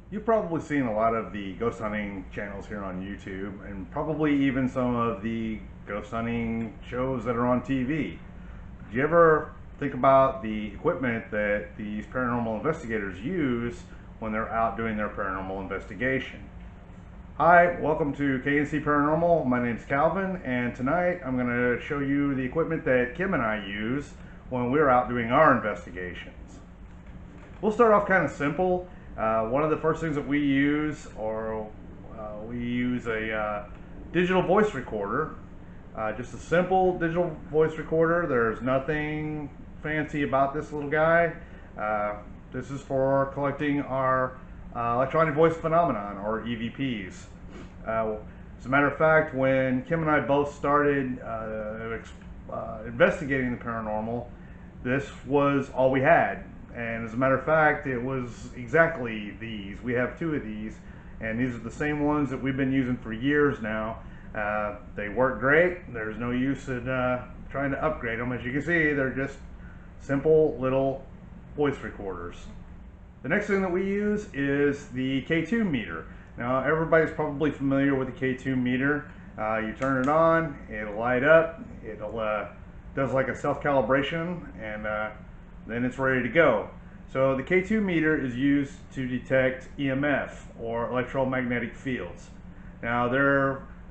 You've probably seen a lot of the ghost hunting channels here on YouTube, and probably even some of the ghost hunting shows that are on TV. Do you ever think about the equipment that these paranormal investigators use when they're out doing their paranormal investigation? Hi, welcome to KNC Paranormal. My name's Calvin, and tonight I'm going to show you the equipment that Kim and I use when we're out doing our investigations. We'll start off kind of simple. One of the first things that we use, we use a digital voice recorder. Just a simple digital voice recorder. There's nothing fancy about this little guy. This is for collecting our electronic voice phenomenon, or EVPs. As a matter of fact, when Kim and I both started investigating the paranormal, this was all we had. And as a matter of fact, it was exactly these. We have two of these, and these are the same ones that we've been using for years now. They work great. There's no use in trying to upgrade them. As you can see, they're just simple little voice recorders. The next thing that we use is the K2 meter. Now, everybody's probably familiar with the K2 meter. You turn it on, it'll light up, it'll does like a self-calibration, and then it's ready to go. So the K2 meter is used to detect EMF, or electromagnetic fields. Now,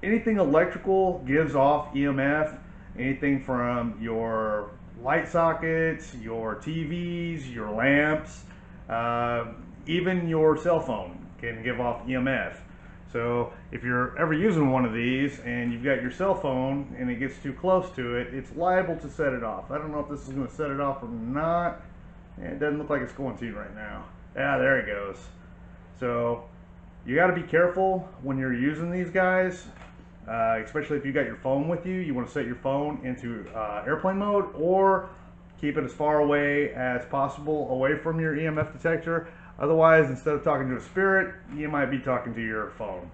anything electrical gives off EMF. Anything from your light sockets, your TVs, your lamps, even your cell phone can give off EMF. So if you're ever using one of these and you've got your cell phone and it gets too close to it, it's liable to set it off. I don't know if this is going to set it off or not. It doesn't look like it's going to right now. Yeah, there it goes. So you got to be careful when you're using these guys, especially if you got your phone with you. You want to set your phone into airplane mode, or keep it as far away as possible away from your EMF detector. Otherwise, instead of talking to a spirit, you might be talking to your phone.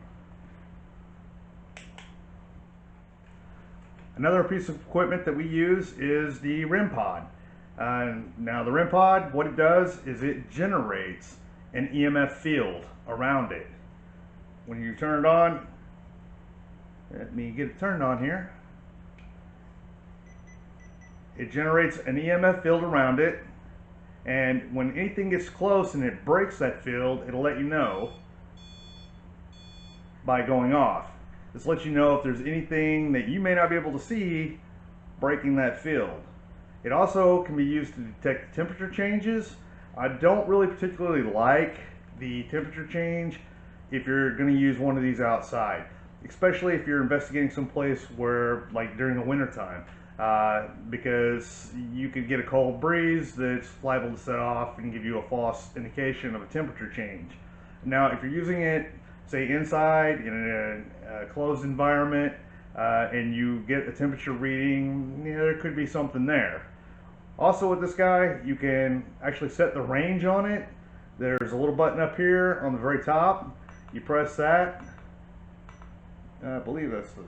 Another piece of equipment that we use is the REM Pod. Now the REM Pod, what it does is it generates an EMF field around it. When you turn it on, let me get it turned on here. It generates an EMF field around it. And when anything gets close and it breaks that field, it'll let you know by going off. This lets you know if there's anything that you may not be able to see breaking that field. It also can be used to detect temperature changes. I don't really particularly like the temperature change if you're going to use one of these outside, especially if you're investigating someplace where, like during the winter time. Because you could get a cold breeze that's liable to set off and give you a false indication of a temperature change. Now, if you're using it, say inside in a closed environment, and you get a temperature reading, there could be something there. Also with this guy, you can actually set the range on it. There's a little button up here on the very top. You press that. I believe that's the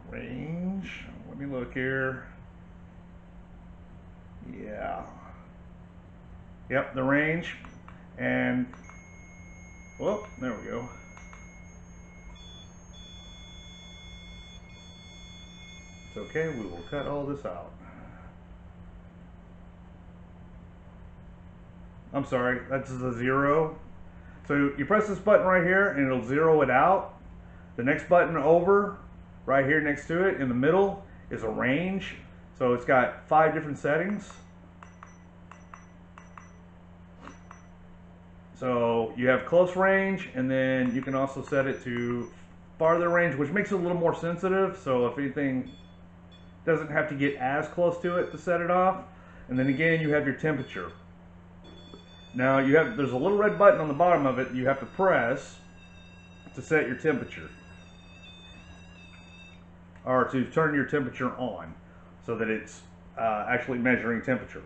range. Let me look here. Yeah. Yep, the range. And, well, there we go. It's okay, we will cut all this out. I'm sorry, that's a 0. So you press this button right here and it'll zero it out. The next button over, right here next to it in the middle, is a range. So it's got 5 different settings. So you have close range, and then you can also set it to farther range, which makes it a little more sensitive. So if anything doesn't have to get as close to it to set it off. And then again, you have your temperature. Now there's a little red button on the bottom of it you have to press to set your temperature, or to turn your temperature on, so that it's actually measuring temperature.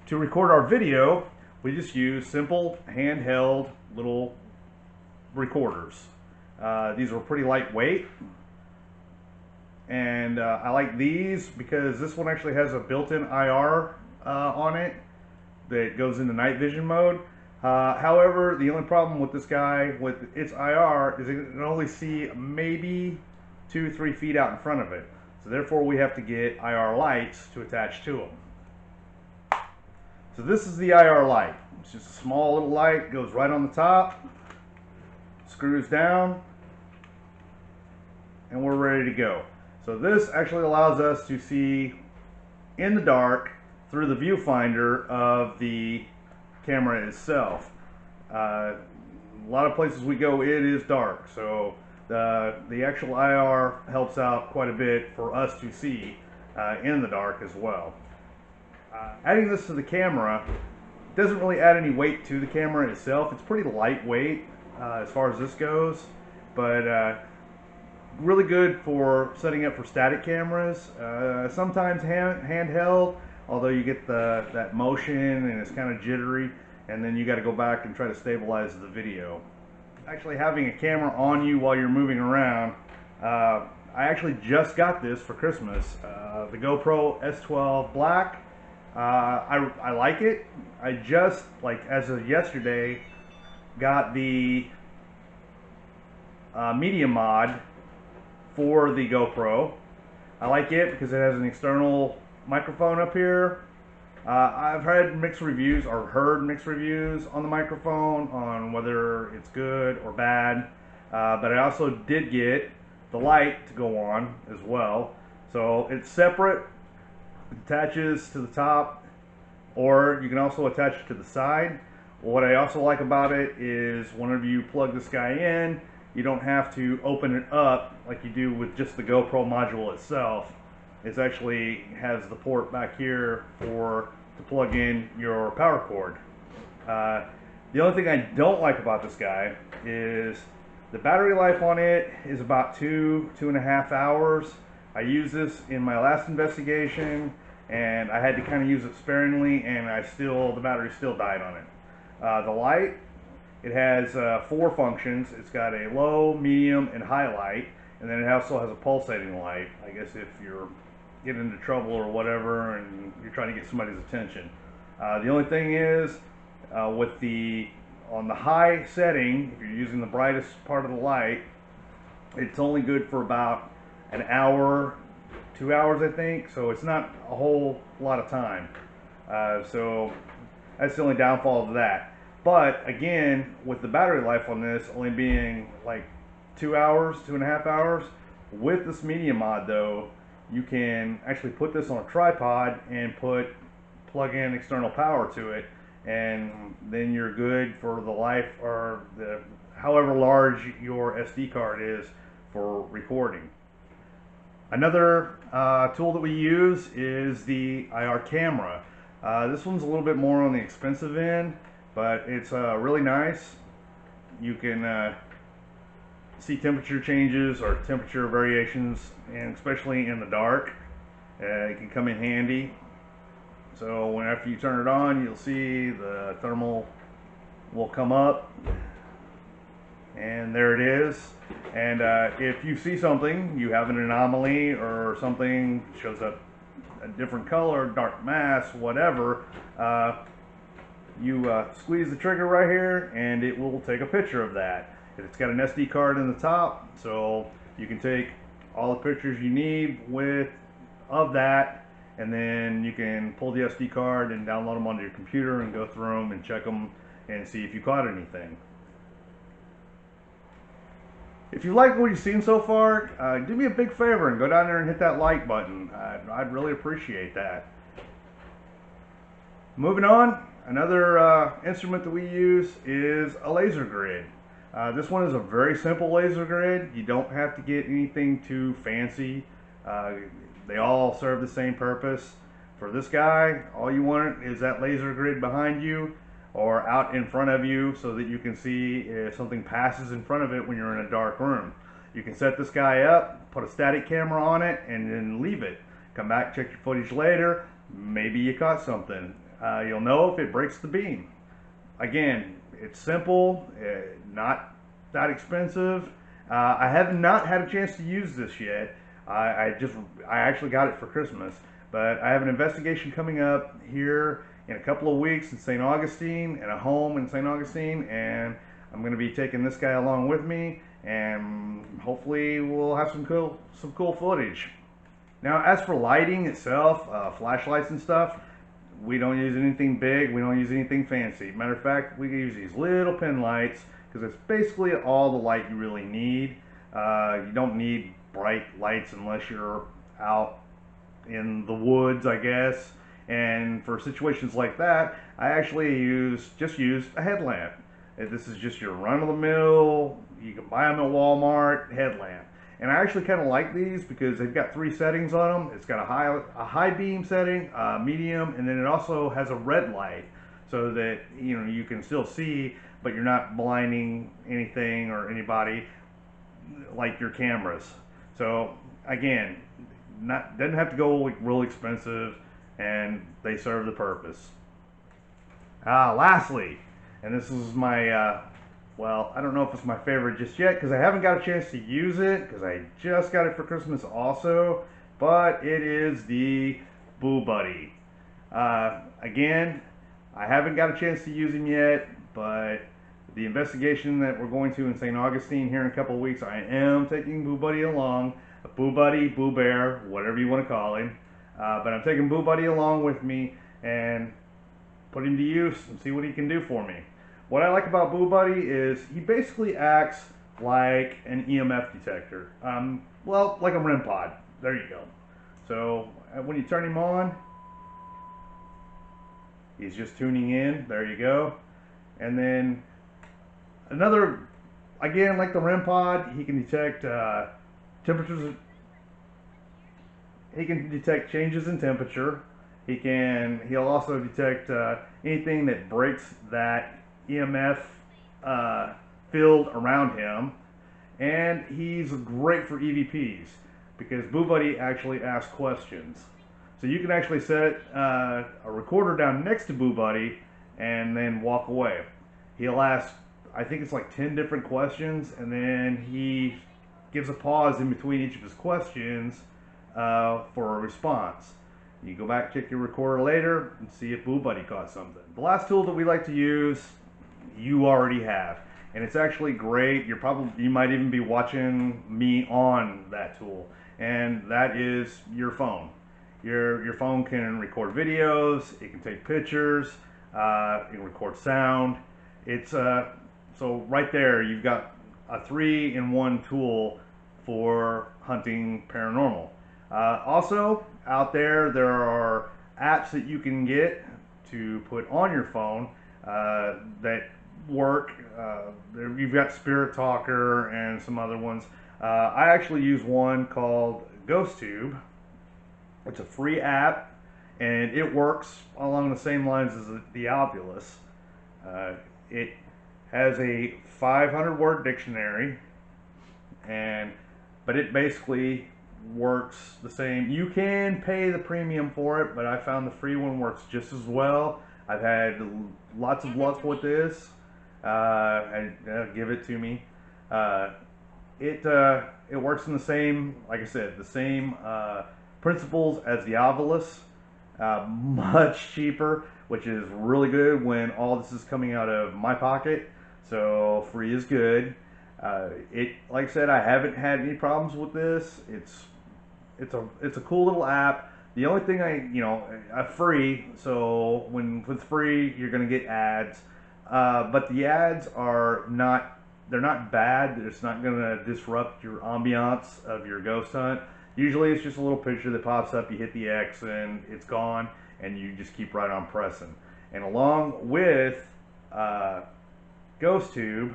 To record our video, we just use simple handheld little recorders. These are pretty lightweight, and I like these because this one actually has a built-in IR on it that goes into night vision mode. However, the only problem with this guy with its IR is it can only see maybe 2-3 feet out in front of it. So therefore we have to get IR lights to attach to them. So this is the IR light. It's just a small little light, goes right on the top, screws down, and we're ready to go. So this actually allows us to see in the dark through the viewfinder of the camera itself. A lot of places we go, it is dark, so the actual IR helps out quite a bit for us to see in the dark as well. Adding this to the camera doesn't really add any weight to the camera itself. It's pretty lightweight as far as this goes, but really good for setting up for static cameras. Sometimes handheld, although you get that motion and it's kind of jittery, and then you got to go back and try to stabilize the video. Actually having a camera on you while you're moving around, I actually just got this for Christmas, the GoPro S12 Black. I like it. I just, like as of yesterday, got the media mod for the GoPro. I like it because it has an external microphone up here. I've had mixed reviews, or heard mixed reviews on the microphone on whether it's good or bad, but I also did get the light to go on as well. So it's separate, it attaches to the top, or you can also attach it to the side. What I also like about it is whenever you plug this guy in, you don't have to open it up like you do with just the GoPro module itself. It actually has the port back here to plug in your power cord. The only thing I don't like about this guy is the battery life on it is about 2.5 hours. I used this in my last investigation and I had to kind of use it sparingly, and the battery still died on it. The light, it has 4 functions. It's got a low, medium, and high light, and then it also has a pulsating light. I guess if you're getting into trouble or whatever and you're trying to get somebody's attention. The only thing is, on the high setting, if you're using the brightest part of the light, it's only good for about an hour, 2 hours, I think. So it's not a whole lot of time. So that's the only downfall of that. But again, with the battery life on this only being like 2 hours, 2.5 hours, with this media mod though, you can actually put this on a tripod and plug in external power to it, and then you're good for the life, or however large your SD card is for recording. Another tool that we use is the IR camera. This one's a little bit more on the expensive end, but it's really nice. You can see temperature changes or temperature variations, and especially in the dark, it can come in handy. So after you turn it on, you'll see the thermal will come up, and there it is. And if you see something, you have an anomaly or something shows up a different color, dark mass, whatever, you squeeze the trigger right here and it will take a picture of that. It's got an SD card in the top, so you can take all the pictures you need of that, and then you can pull the SD card and download them onto your computer and go through them and check them and see if you caught anything. If you like what you've seen so far, do me a big favor and go down there and hit that like button. I'd really appreciate that. Moving on, another instrument that we use is a laser grid. This one is a very simple laser grid. You don't have to get anything too fancy. They all serve the same purpose. For this guy, all you want is that laser grid behind you or out in front of you so that you can see if something passes in front of it when you're in a dark room. You can set this guy up, put a static camera on it, and then leave it. Come back, check your footage later. Maybe you caught something. You'll know if it breaks the beam. Again, it's simple, not that expensive. I have not had a chance to use this yet. I actually got it for Christmas, but I have an investigation coming up here in a couple of weeks in St. Augustine, at a home in St. Augustine, and I'm going to be taking this guy along with me, and hopefully we'll have some cool footage. Now, as for lighting itself, flashlights and stuff, we don't use anything big, we don't use anything fancy. Matter of fact, we use these little pin lights because it's basically all the light you really need. You don't need bright lights unless you're out in the woods, I guess. And for situations like that, I actually just use a headlamp. This is just your run-of-the-mill, you can buy them at Walmart headlamp. And I actually kind of like these because they've got 3 settings on them. It's got a high beam setting, medium, and then it also has a red light, so that you can still see, but you're not blinding anything or anybody like your cameras. So again, doesn't have to go like real expensive, and they serve the purpose. Lastly, and this is my well, I don't know if it's my favorite just yet because I haven't got a chance to use it because I just got it for Christmas also, but it is the Boo Buddy. Again, I haven't got a chance to use him yet, but the investigation that we're going to in St. Augustine here in a couple of weeks, I am taking Boo Buddy along. Boo Buddy, Boo Bear, whatever you want to call him. But I'm taking Boo Buddy along with me and put him to use and see what he can do for me. What I like about Boo Buddy is he basically acts like an EMF detector. Well, like a REM Pod. There you go. So when you turn him on, he's just tuning in. There you go. And then again, like the REM Pod, he can detect temperatures. He can detect changes in temperature. He'll also detect anything that breaks that EMF field around him, and he's great for EVPs because Boo Buddy actually asks questions. So you can actually set a recorder down next to Boo Buddy and then walk away. He'll ask, I think it's like 10 different questions, and then he gives a pause in between each of his questions for a response. You go back, check your recorder later, and see if Boo Buddy caught something. The last tool that we like to use, you already have, and it's actually great. You might even be watching me on that tool, and that is your phone. Your phone can record videos, it can take pictures, it can record sound. It's so right there you've got a 3-in-1 tool for hunting paranormal. Also, out there are apps that you can get to put on your phone that work. You've got Spirit Talker and some other ones. I actually use one called GhostTube. It's a free app, and it works along the same lines as the Oculus. It has a 500-word dictionary, but it basically works the same. You can pay the premium for it, but I found the free one works just as well. I've had lots of luck with this. Give it to me. It works in the same, like I said, the same principles as the Oculus. Much cheaper, which is really good when all this is coming out of my pocket. So free is good. Like I said, I haven't had any problems with this. It's a cool little app. The only thing free. So with free, you're gonna get ads, but the ads they're not bad. It's not gonna disrupt your ambiance of your ghost hunt. Usually, it's just a little picture that pops up. You hit the X and it's gone, and you just keep right on pressing. And along with GhostTube,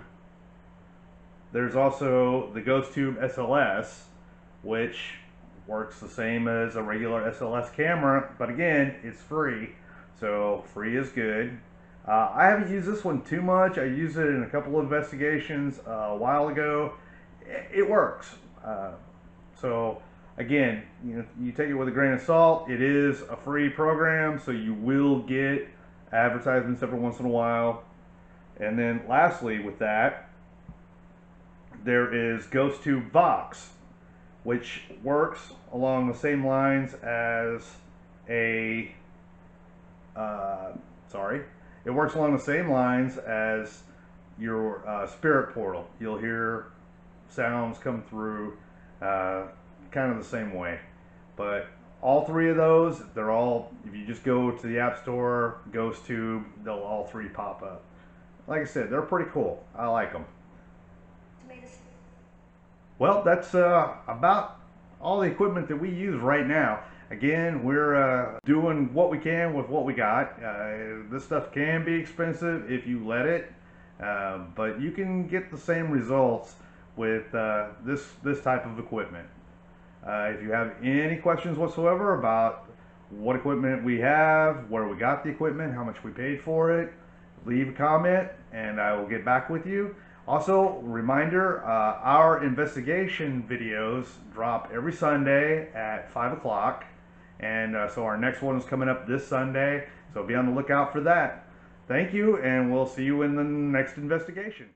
there's also the GhostTube SLS, which works the same as a regular SLS camera, but again, it's free, so free is good. I haven't used this one too much. I used it in a couple of investigations a while ago. It works. So again, you take it with a grain of salt. It is a free program, so you will get advertisements every once in a while. And then lastly with that, there is GhostTube Vox, which works along the same lines as a it works along the same lines as your spirit portal. You'll hear sounds come through kind of the same way. But all three of those, they're all, if you just go to the App Store, Ghost Tube, they'll all three pop up. Like I said, they're pretty cool. I like them. Well, that's about all the equipment that we use right now. Again, we're doing what we can with what we got. This stuff can be expensive if you let it, but you can get the same results with this type of equipment. If you have any questions whatsoever about what equipment we have, where we got the equipment, how much we paid for it, leave a comment and I will get back with you. Also, reminder, our investigation videos drop every Sunday at 5 o'clock. And so our next one is coming up this Sunday. So be on the lookout for that. Thank you, and we'll see you in the next investigation.